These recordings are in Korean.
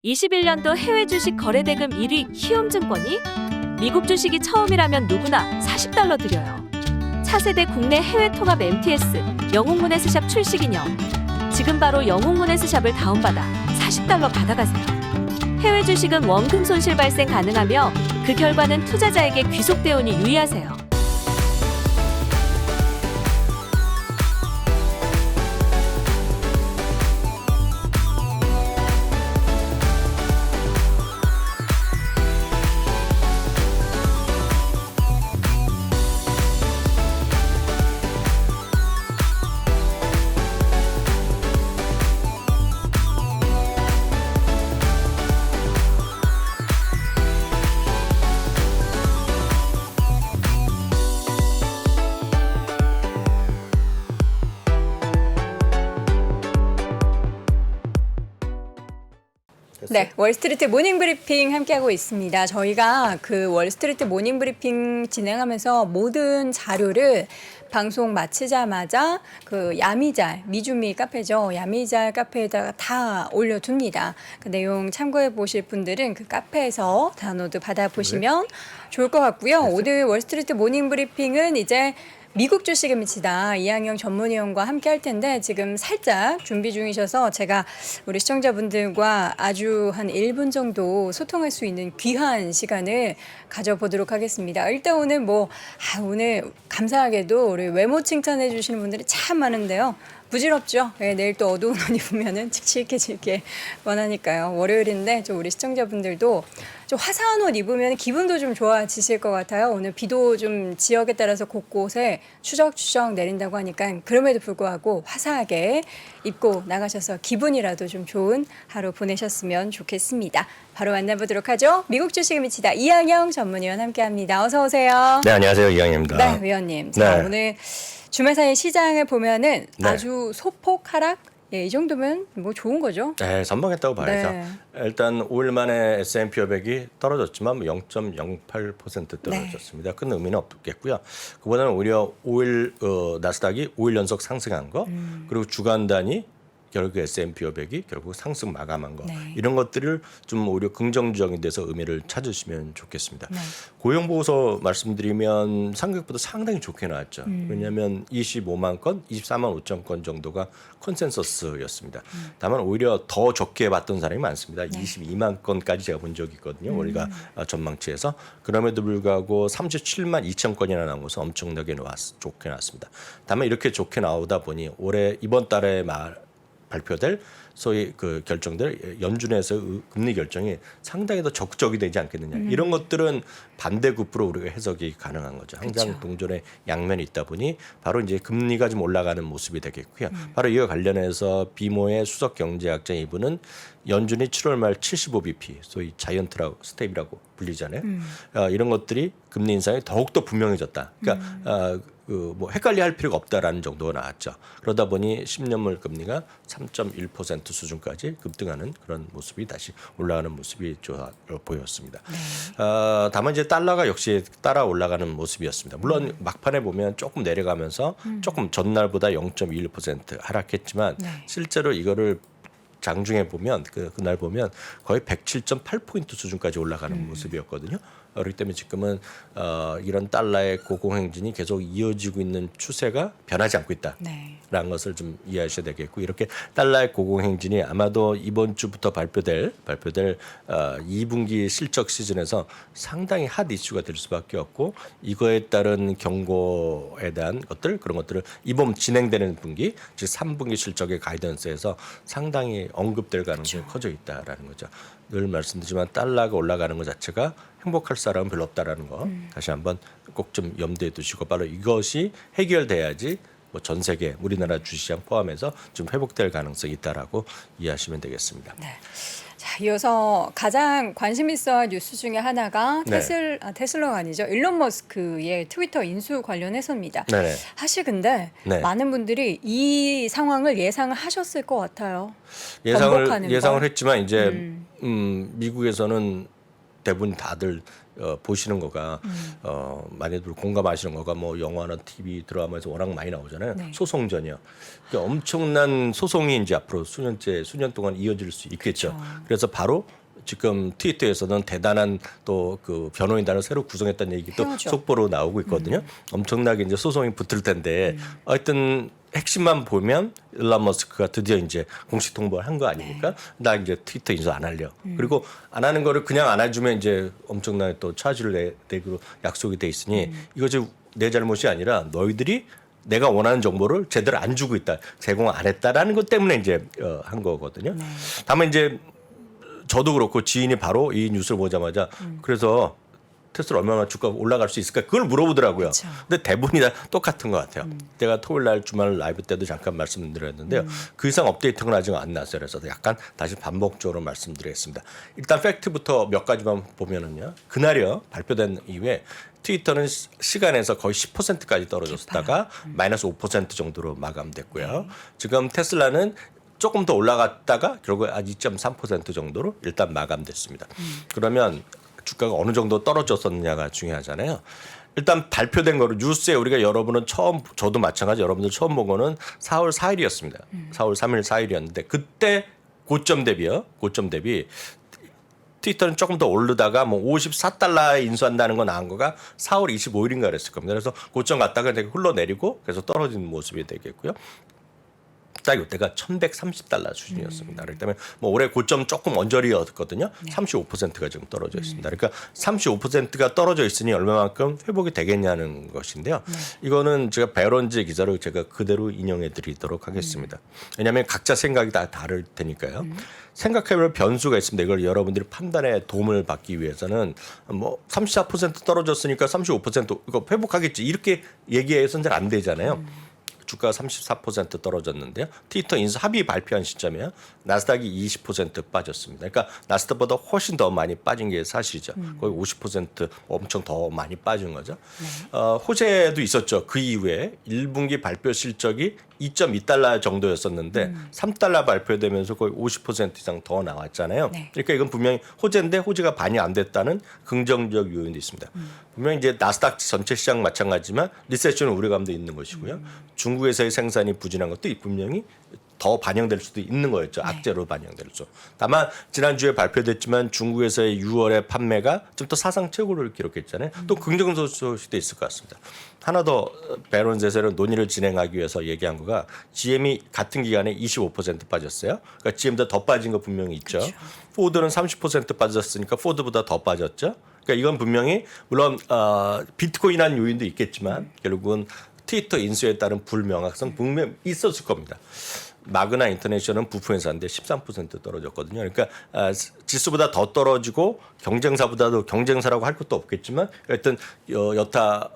21년도 해외 주식 거래대금 1위 키움증권이 미국 주식이 처음이라면 누구나 $40 드려요. 차세대 국내 해외 통합 MTS 영웅문에스샵 출시 기념. 지금 바로 영웅문에스샵을 다운받아 $40 받아가세요. 해외 주식은 원금 손실 발생 가능하며 그 결과는 투자자에게 귀속되오니 유의하세요. 네, 월스트리트 모닝 브리핑 함께하고 있습니다. 저희가 그 월스트리트 모닝 브리핑 진행하면서 모든 자료를 방송 마치자마자 그 야미잘, 미주미 카페죠. 야미잘 카페에다가 다 올려둡니다. 그 내용 참고해 보실 분들은 그 카페에서 다운로드 받아보시면 좋을 것 같고요. 오늘 월스트리트 모닝 브리핑은 이제 미국 주식에 미치다 이항영 전문위원과 함께 할 텐데 지금 살짝 준비 중이셔서 제가 우리 시청자분들과 아주 한 1분 정도 소통할 수 있는 귀한 시간을 가져보도록 하겠습니다. 일단 오늘 오늘 감사하게도 우리 외모 칭찬해 주시는 분들이 참 많은데요. 부질없죠. 네, 내일 또 어두운 옷 입으면 칙칙해질게 원하니까요. 월요일인데 좀 우리 시청자분들도 좀 화사한 옷 입으면 기분도 좀 좋아지실 것 같아요. 오늘 비도 좀 지역에 따라서 곳곳에 추적추적 내린다고 하니까 그럼에도 불구하고 화사하게 입고 나가셔서 기분이라도 좀 좋은 하루 보내셨으면 좋겠습니다. 바로 만나보도록 하죠. 미국 주식에 미치다 이항영 전문위원 함께합니다. 어서 오세요. 네, 안녕하세요. 이항영입니다. 네, 위원님. 자, 네. 오늘 주말 사이 시장을 보면은 네. 아주 소폭 하락? 예, 이 정도면 좋은 거죠. 네, 선방했다고 봐야죠. 네. 일단 5일 만에 S&P 500이 떨어졌지만 0.08% 떨어졌습니다. 큰 의미는 없겠고요. 그보다는 오히려 5일 나스닥이 5일 연속 상승한 거, 그리고 주간 단위 결국 S&P 500이 결국 상승 마감한 거, 이런 것들을 좀 오히려 긍정적인 데서 의미를 찾으시면 좋겠습니다. 고용 보고서 말씀드리면 상격보다 상당히 좋게 나왔죠. 왜냐하면 25만 건, 24만 5천 건 정도가 컨센서스였습니다. 다만 오히려 더 좋게 봤던 사람이 많습니다. 22만 건까지 제가 본 적이 있거든요. 우리가 전망치에서. 그럼에도 불구하고 37만 2천 건이나 나온 것은 엄청나게 좋게 나왔습니다. 다만 이렇게 좋게 나오다 보니 올해 이번 달에 발표될 소위 그 결정들 연준에서 금리 결정이 상당히 더 적극적이 되지 않겠느냐. 이런 것들은 반대급부로 우리가 해석이 가능한 거죠. 항상 그렇죠. 동전의 양면이 있다 보니 바로 이제 금리가 좀 올라가는 모습이 되겠고요. 바로 이와 관련해서 비모의 수석 경제학자 이분은 연준이 7월 말 75bp 소위 자이언트라고 스텝이라고 불리잖아요. 이런 것들이 금리 인상이 더욱더 분명해졌다. 그러니까 헷갈려할 필요가 없다라는 정도가 나왔죠. 그러다 보니 10년물 금리가 3.1% 수준까지 급등하는 그런 모습이 다시 올라가는 모습이 좋아 보였습니다. 다만 이제 달러가 역시 따라 올라가는 모습이었습니다. 물론 막판에 보면 조금 내려가면서 조금 전날보다 0.21% 하락했지만 실제로 이거를 장중에 보면 그날 보면 거의 107.8포인트 수준까지 올라가는 모습이었거든요. 그렇기 때문에 지금은 이런 달러의 고공행진이 계속 이어지고 있는 추세가 변하지 않고 있다라는 것을 좀 이해하셔야 되겠고, 이렇게 달러의 고공행진이 아마도 이번 주부터 발표될 2분기 실적 시즌에서 상당히 핫 이슈가 될 수밖에 없고, 이거에 따른 경고에 대한 그런 것들을 이번 진행되는 분기, 즉 3분기 실적의 가이던스에서 상당히 언급될 가능성이 커져 있다라는 거죠. 늘 말씀드리지만 달러가 올라가는 것 자체가 행복할 사람은 별로 없다라는 거 다시 한번 꼭 좀 염두에 두시고, 바로 이것이 해결돼야지 전 세계 우리나라 주시장 포함해서 좀 회복될 가능성이 있다라고 이해하시면 되겠습니다. 네. 자, 이어서 가장 관심 있어 할 뉴스 중에 하나가 테슬라가 아니죠. 일론 머스크의 트위터 인수 관련해서입니다. 네네. 사실 근데 많은 분들이 이 상황을 예상을 하셨을 것 같아요. 예상을 했지만 이제 미국에서는 대부분 다들 보시는 거가 많이들 공감하시는 거가 뭐 영화나 TV 드라마에서 워낙 많이 나오잖아요. 네. 소송전이요. 그러니까 엄청난 소송이 이제 앞으로 수년 동안 이어질 수 있겠죠. 그래서 바로 지금 트위터에서는 대단한 또 그 변호인단을 새로 구성했다는 얘기도 해야죠. 속보로 나오고 있거든요. 엄청나게 이제 소송이 붙을 텐데 하여튼 핵심만 보면 일론 머스크가 드디어 이제 공식 통보를 한 거 아닙니까? 나 이제 트위터 인수 안 할려. 그리고 안 하는 거를 그냥 안 해주면 이제 엄청나게 또 차지를 내기로 약속이 돼 있으니 이것이 내 잘못이 아니라 너희들이 내가 원하는 정보를 제대로 안 주고 있다, 제공 안 했다라는 것 때문에 이제 한 거거든요. 다만 이제 저도 그렇고 지인이 바로 이 뉴스를 보자마자 그래서 테슬라 얼마나 주가가 올라갈 수 있을까 그걸 물어보더라고요. 그쵸. 근데 대부분이 다 똑같은 것 같아요. 제가 토요일 날 주말 라이브 때도 잠깐 말씀드렸는데요. 그 이상 업데이트가 아직 안 나왔어요. 그래서 약간 다시 반복적으로 말씀드리겠습니다. 일단 팩트부터 몇 가지만 보면은요. 그날이요 발표된 이후에 트위터는 시간에서 거의 10%까지 떨어졌다가 마이너스 5% 정도로 마감됐고요. 지금 테슬라는 조금 더 올라갔다가 결국 한 2.3% 정도로 일단 마감됐습니다. 그러면 주가가 어느 정도 떨어졌었느냐가 중요하잖아요. 일단 발표된 거로 뉴스에 우리가 여러분은 처음, 저도 마찬가지 여러분들 처음 본 거는 4월 4일이었습니다. 4월 3일 4일이었는데 그때 고점 대비 트위터는 조금 더 오르다가 뭐 54달러에 인수한다는 거 나온 거가 4월 25일인가 그랬을 겁니다. 그래서 고점 갔다가 되게 흘러내리고 그래서 떨어지는 모습이 되겠고요. 딱 이때가 1,130달러 수준이었습니다. 그렇기 때문에 뭐 올해 고점 조금 언저리였거든요. 35%가 지금 떨어져 있습니다. 그러니까 35%가 떨어져 있으니 얼마만큼 회복이 되겠냐는 것인데요. 이거는 제가 베런즈 기자를 제가 그대로 인용해 드리도록 하겠습니다. 왜냐하면 각자 생각이 다 다를 테니까요. 생각해볼 변수가 있습니다. 이걸 여러분들이 판단에 도움을 받기 위해서는 뭐 34% 떨어졌으니까 35% 이거 회복하겠지 이렇게 얘기해서는 잘 안 되잖아요. 주가가 34% 떨어졌는데요. 트위터 인수 합의 발표한 시점에 나스닥이 20% 빠졌습니다. 그러니까 나스닥보다 훨씬 더 많이 빠진 게 사실이죠. 거의 50% 엄청 더 많이 빠진 거죠. 호재도 있었죠. 그 이후에 1분기 발표 실적이 2.2달러 정도였었는데 3달러 발표되면서 거의 50% 이상 더 나왔잖아요. 네. 그러니까 이건 분명히 호재인데 호재가 반이 안 됐다는 긍정적 요인도 있습니다. 분명히 이제 나스닥 전체 시장 마찬가지지만 리세션은 우려감도 있는 것이고요. 중국에서의 생산이 부진한 것도 분명히 더 반영될 수도 있는 거였죠. 악재로 반영될 수. 다만 지난주에 발표됐지만 중국에서의 6월의 판매가 좀 더 사상 최고를 기록했잖아요. 또 긍정 소식도 있을 것 같습니다. 하나 더 베론셋에서는 논의를 진행하기 위해서 얘기한 거가 GM이 같은 기간에 25% 빠졌어요. 그러니까 GM보다 더 빠진 거 분명히 있죠. 그렇죠. 포드는 30% 빠졌으니까 포드보다 더 빠졌죠. 그러니까 이건 분명히 물론 비트코인한 요인도 있겠지만 결국은 트위터 인수에 따른 불명확성 분명히 있었을 겁니다. 마그나 인터내셔널은 부품회사인데 13% 떨어졌거든요. 그러니까 지수보다 더 떨어지고 경쟁사보다도 경쟁사라고 할 것도 없겠지만 하여튼 여타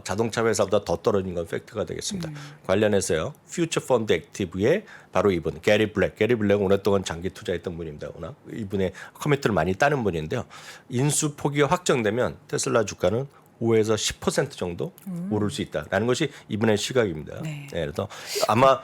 자동차 회사보다 더 떨어진 건 팩트가 되겠습니다. 관련해서요. 퓨처 펀드 액티브의 바로 이분 게리 블랙은 오랫동안 장기 투자했던 분입니다. 워낙 이분의 커미트를 많이 따는 분인데요. 인수 포기가 확정되면 테슬라 주가는 5에서 10% 정도 오를 수 있다라는 것이 이분의 시각입니다. 네. 그래서 아마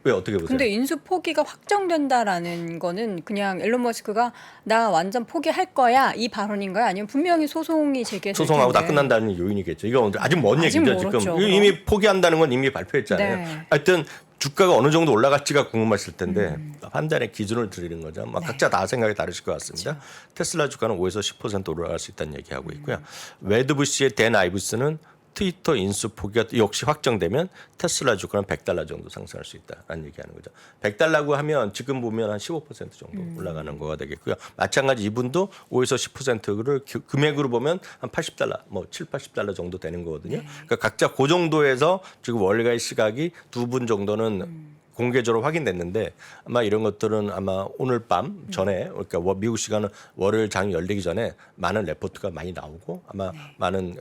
왜 어떻게 보세요? 근데 인수 포기가 확정된다라는 거는 그냥 일론 머스크가 나 완전 포기할 거야 이 발언인가요? 아니면 분명히 소송이 제기했을 소송하고 다 텐데. 끝난다는 요인이겠죠. 이거 아직 먼 아직 얘기죠. 멀었죠, 지금 그럼. 이미 포기한다는 건 이미 발표했잖아요. 네. 하여튼 주가가 어느 정도 올라갈지가 궁금하실 텐데 판단의 기준을 드리는 거죠. 막 각자 다 생각이 다르실 것 같습니다. 테슬라 주가는 5에서 10% 올라갈 수 있다는 얘기하고 있고요. 웨드부시의 댄 아이브스는 트위터 인수 포기가 역시 확정되면 테슬라 주가는 100달러 정도 상승할 수 있다라는 얘기하는 거죠. 100달러고 하면 지금 보면 한 15% 정도 올라가는 거가 되겠고요. 마찬가지 이분도 5에서 10%를 금액으로 보면 한 80달러, 뭐 7, 80달러 정도 되는 거거든요. 그러니까 각자 그 정도에서 지금 월가의 시각이 두 분 정도는 공개적으로 확인됐는데 아마 이런 것들은 아마 오늘 밤 전에 그러니까 미국 시간은 월요일 장이 열리기 전에 많은 레포트가 많이 나오고 아마 많은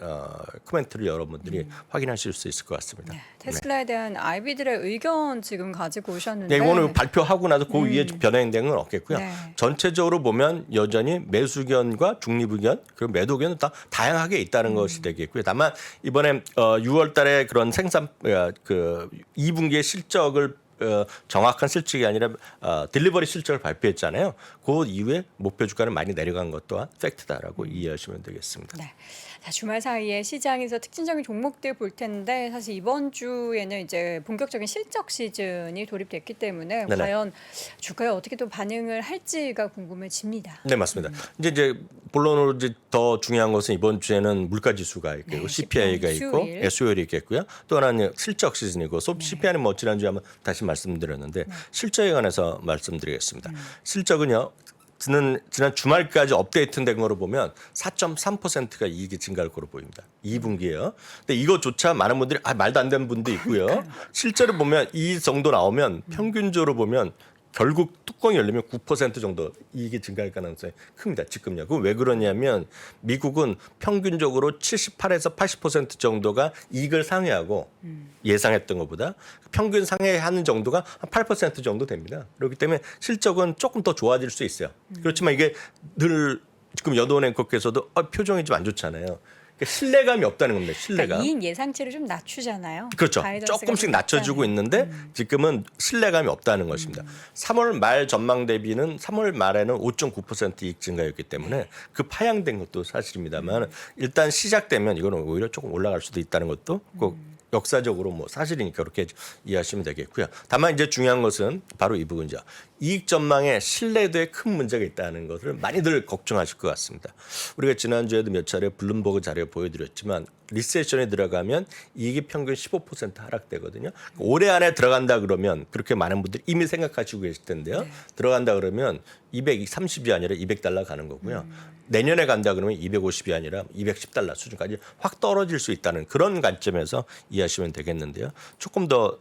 코멘트를 여러분들이 확인하실 수 있을 것 같습니다. 테슬라에 대한 아이비들의 의견 지금 가지고 오셨는데 네, 오늘 발표하고 나서 그 위에 변화된 건 없겠고요. 네. 전체적으로 보면 여전히 매수 의견과 중립 의견 그리고 매도 의견은 다 다양하게 있다는 것이 되겠고요. 다만 이번에 6월달에 그런 생산 그 2분기의 실적을 정확한 실적이 아니라 딜리버리 실적을 발표했잖아요. 그 이후에 목표 주가는 많이 내려간 것 또한 팩트다라고 이해하시면 되겠습니다. 네. 자, 주말 사이에 시장에서 특징적인 종목들 볼 텐데 사실 이번 주에는 이제 본격적인 실적 시즌이 돌입됐기 때문에 네네. 과연 주가에 어떻게 또 반응을 할지가 궁금해집니다. 네, 맞습니다. 이제 본론으로 이제 더 중요한 것은 이번 주에는 물가 지수가 있고 네, CPI가 CPI 있고 수요일. 수요일이 있겠고요. 또 하나는 실적 시즌이고 CPI는 뭐 지난주에 한번 다시 말씀드렸는데 실적에 관해서 말씀드리겠습니다. 실적은요. 지난 주말까지 업데이트된 거로 보면 4.3%가 이익이 증가할 거로 보입니다. 2분기에요. 근데 이것조차 많은 분들이 말도 안 되는 분도 있고요. 실제로 보면 이 정도 나오면 평균적으로 보면 결국 뚜껑이 열리면 9% 정도 이익이 증가할 가능성이 큽니다. 지금요. 그럼 왜 그러냐면 미국은 평균적으로 78에서 80% 정도가 이익을 상회하고 예상했던 것보다 평균 상회하는 정도가 한 8% 정도 됩니다. 그렇기 때문에 실적은 조금 더 좋아질 수 있어요. 그렇지만 이게 늘 지금 여돈 앵커께서도 표정이 좀 안 좋잖아요. 그러니까 신뢰감이 없다는 겁니다. 신뢰감. 그러니까 이익 예상치를 좀 낮추잖아요. 그렇죠. 가이던스가 조금씩 좀 낮춰주고 낮잖아요. 있는데 지금은 신뢰감이 없다는 것입니다. 3월 말 전망 대비는 3월 말에는 5.9% 이익 증가였기 때문에 그 파양된 것도 사실입니다만 일단 시작되면 이거는 오히려 조금 올라갈 수도 있다는 것도 꼭 역사적으로 뭐 사실이니까 그렇게 이해하시면 되겠고요. 다만 이제 중요한 것은 바로 이 부분이죠. 이익 전망에 신뢰도에 큰 문제가 있다는 것을 많이들 걱정하실 것 같습니다. 우리가 지난주에도 몇 차례 블룸버그 자료 보여드렸지만 리세션에 들어가면 이익이 평균 15% 하락되거든요. 올해 안에 들어간다 그러면 그렇게 많은 분들이 이미 생각하시고 계실 텐데요. 들어간다 그러면 230이 아니라 $200 가는 거고요. 내년에 간다 그러면 250이 아니라 $210 수준까지 확 떨어질 수 있다는 그런 관점에서 이해하시면 되겠는데요. 조금 더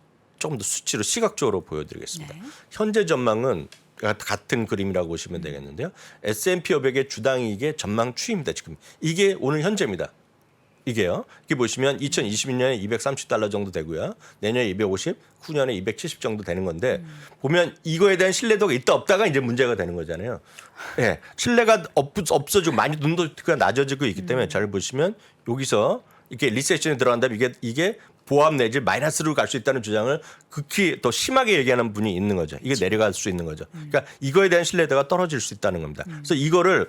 수치로 시각적으로 보여드리겠습니다. 현재 전망은 같은 그림이라고 보시면 되겠는데요. S&P 500의 주당 이익의 전망 추이입니다. 지금 이게 오늘 현재입니다. 이게요. 이렇게 보시면 2022년에 $230 정도 되고요. 내년에 250, 후년에 270 정도 되는 건데 보면 이거에 대한 신뢰도가 있다 없다가 이제 문제가 되는 거잖아요. 예. 신뢰가 없어지고 많이 눈높이가 낮아지고 있기 때문에 잘 보시면 여기서 이렇게 리세션에 들어간다면 이게 보합 내지 마이너스로 갈 수 있다는 주장을 극히 더 심하게 얘기하는 분이 있는 거죠. 이게 내려갈 수 있는 거죠. 그러니까 이거에 대한 신뢰도가 떨어질 수 있다는 겁니다. 그래서 이거를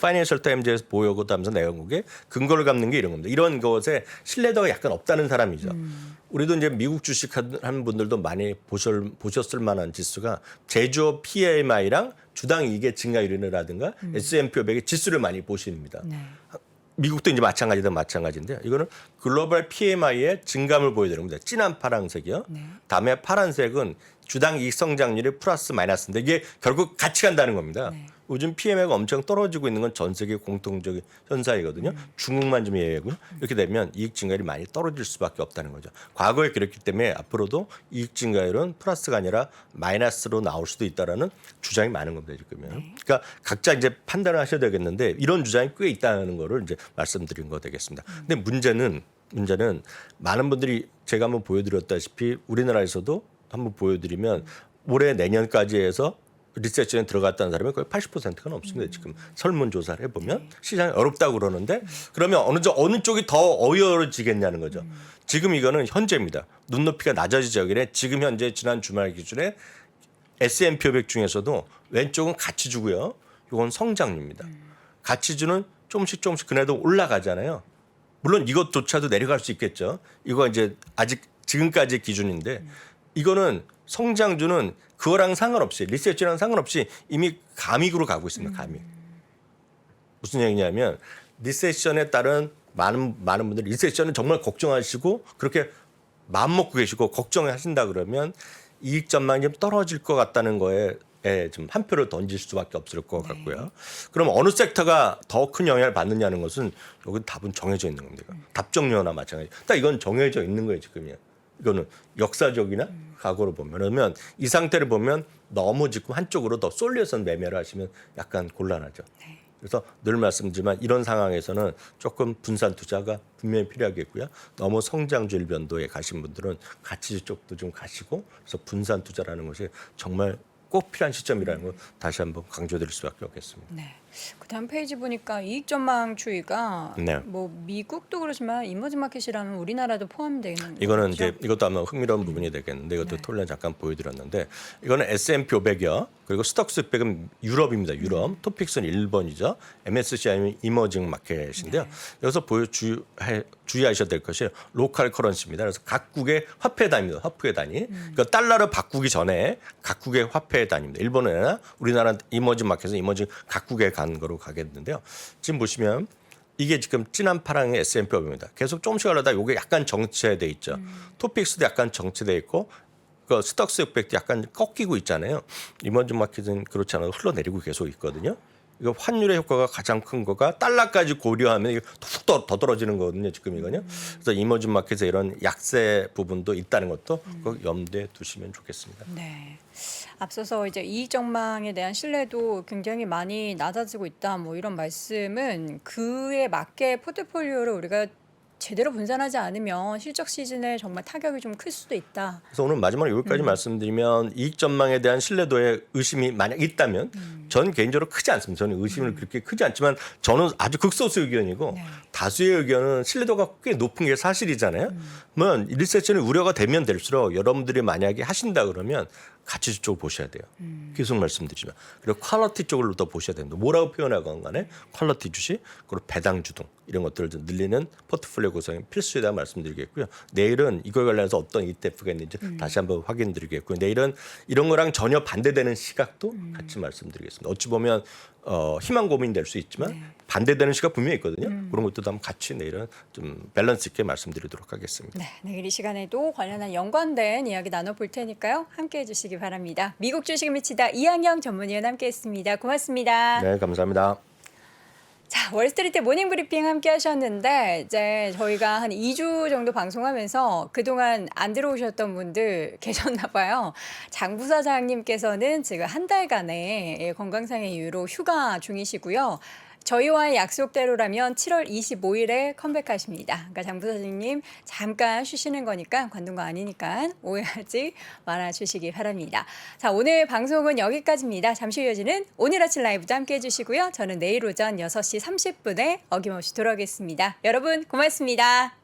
파이낸셜 타임즈에서 보여고도 하면서 내온 게 근거를 갚는 게 이런 겁니다. 이런 것에 신뢰도가 약간 없다는 사람이죠. 우리도 이제 미국 주식 하는 분들도 많이 보셨을 만한 지수가 제조업 PMI랑 주당 이익의 증가율이라든가 S&P 500의 지수를 많이 보십니다. 네. 미국도 이제 마찬가지인데요. 이거는 글로벌 PMI의 증감을 보여드리는 겁니다. 진한 파란색이요. 다음에 파란색은 주당 이익 성장률이 플러스 마이너스인데 이게 결국 같이 간다는 겁니다. 요즘 PMI가 엄청 떨어지고 있는 건 전 세계 공통적인 현상이거든요. 중국만 좀 예외고요. 이렇게 되면 이익 증가율이 많이 떨어질 수밖에 없다는 거죠. 과거에 그랬기 때문에 앞으로도 이익 증가율은 플러스가 아니라 마이너스로 나올 수도 있다라는 주장이 많은 겁니다. 지금요. 그러니까 각자 이제 판단을 하셔야 되겠는데 이런 주장이 꽤 있다는 거를 이제 말씀드린 거 되겠습니다. 근데 문제는 많은 분들이 제가 한번 보여드렸다시피 우리나라에서도 한번 보여드리면 올해 내년까지 해서 리세션에 들어갔다는 사람이 거의 80%가 넘습니다. 지금 설문조사를 해보면 시장이 어렵다고 그러는데 그러면 어느 쪽이 더 어려워지겠냐는 거죠. 지금 이거는 현재입니다. 눈높이가 낮아지기 전에 지금 현재 지난 주말 기준에 S&P 500 중에서도 왼쪽은 가치주고요. 이건 성장률입니다. 가치주는 조금씩 그래도 올라가잖아요. 물론 이것조차도 내려갈 수 있겠죠. 이거 이제 아직 지금까지의 기준인데 이거는 성장주는 그거랑 상관없이 리세션이랑 상관없이 이미 가믹으로 가고 있습니다. 가믹. 무슨 얘기냐면 리세션에 따른 많은 분들이 리세션을 정말 걱정하시고 그렇게 마음 먹고 계시고 걱정하신다 그러면 이익 전망이 좀 떨어질 것 같다는 거에 좀 한 표를 던질 수밖에 없을 것 같고요. 그럼 어느 섹터가 더 큰 영향을 받느냐는 것은 여기 답은 정해져 있는 겁니다. 답정료나 마찬가지. 딱 이건 정해져 있는 거예요 지금요. 이거는 역사적이나 과거로 보면 그러면 이 상태를 보면 너무 지금 한쪽으로 더 쏠려서 매매를 하시면 약간 곤란하죠. 그래서 늘 말씀드리지만 이런 상황에서는 조금 분산 투자가 분명히 필요하겠고요. 너무 성장주일 변도에 가신 분들은 가치 쪽도 좀 가시고 그래서 분산 투자라는 것이 정말 꼭 필요한 시점이라는 걸 다시 한번 강조드릴 수밖에 없겠습니다. 네. 그다음 페이지 보니까 이익 전망주의가 네. 뭐 미국도 그렇지만 이머징 마켓이라면 우리나라도 포함되는 이거는 거죠? 이제 이것도 아마 흥미로운 부분이 되겠는데 이것도 톨렌 잠깐 보여드렸는데 이거는 S&P 500이요. 그리고 스톡스 100은 유럽입니다. 유럽. 토픽스는 일본이죠. MSCI는 이머징 마켓인데요. 여기서 주의하셔야 될 것이 로컬 커런시입니다. 그래서 각국의 화폐 단위입니다. 화폐 단위. 그러니까 달러를 바꾸기 전에 각국의 화폐 단위입니다. 일본은 우리나라 이머징 마켓은 이머징 각국에 간 거로 가겠는데요. 지금 보시면 이게 지금 진한 파랑의 S&P 500입니다. 계속 조금씩 올라다 이게 약간 정체돼 있죠. 토픽스도 약간 정체돼 있고 그 스톡스 600도 약간 꺾이고 있잖아요. 이머징 마켓은 그렇지 않아도 흘러내리고 계속 있거든요. 이거 환율의 효과가 가장 큰 거가 달러까지 고려하면 이게 더 떨어지는 거거든요. 지금 이거요. 그래서 이머징 마켓에 이런 약세 부분도 있다는 것도 꼭 염두에 두시면 좋겠습니다. 네. 앞서서 이제 이익 전망에 대한 신뢰도 굉장히 많이 낮아지고 있다. 뭐 이런 말씀은 그에 맞게 포트폴리오를 우리가 제대로 분산하지 않으면 실적 시즌에 정말 타격이 좀 클 수도 있다. 그래서 오늘 마지막으로 여기까지 말씀드리면 이익 전망에 대한 신뢰도에 의심이 만약 있다면 전 개인적으로 크지 않습니다. 저는 의심을 그렇게 크지 않지만 저는 아주 극소수 의견이고 네. 다수의 의견은 신뢰도가 꽤 높은 게 사실이잖아요. 그러면 리세션이 우려가 되면 될수록 여러분들이 만약에 하신다 그러면 가치 쪽을 보셔야 돼요. 계속 말씀드리지만 그리고 퀄리티 쪽을 더 보셔야 됩니다. 뭐라고 표현하건 간에 퀄리티 주식 그리고 배당 주등 이런 것들을 좀 늘리는 포트폴리오 구성이 필수이다 말씀드리겠고요. 내일은 이걸 관련해서 어떤 ETF가 있는지 다시 한번 확인드리겠고요. 내일은 이런 거랑 전혀 반대되는 시각도 같이 말씀드리겠습니다. 어찌 보면 희망 고민이 될 수 있지만 반대되는 시각 분명히 있거든요. 그런 것도 한번 같이 내일은 좀 밸런스 있게 말씀드리도록 하겠습니다. 네, 내일 이 시간에도 관련한 연관된 이야기 나눠볼 테니까요. 함께해 주시기 바랍니다. 미국 주식을 미치다 이항영 전문위원 함께했습니다. 고맙습니다. 네, 감사합니다. 자, 월스트리트 모닝 브리핑 함께 하셨는데 이제 저희가 한 2주 정도 방송하면서 그동안 안 들어오셨던 분들 계셨나 봐요. 장 부사장님께서는 지금 한 달간의 건강상의 이유로 휴가 중이시고요. 저희와의 약속대로라면 7월 25일에 컴백하십니다. 그러니까 장 부사장님 잠깐 쉬시는 거니까 관둔 거 아니니까 오해하지 말아주시기 바랍니다. 자, 오늘 방송은 여기까지입니다. 잠시 이어지는 오늘 아침 라이브도 함께해 주시고요. 저는 내일 오전 6시 30분에 어김없이 돌아오겠습니다. 여러분 고맙습니다.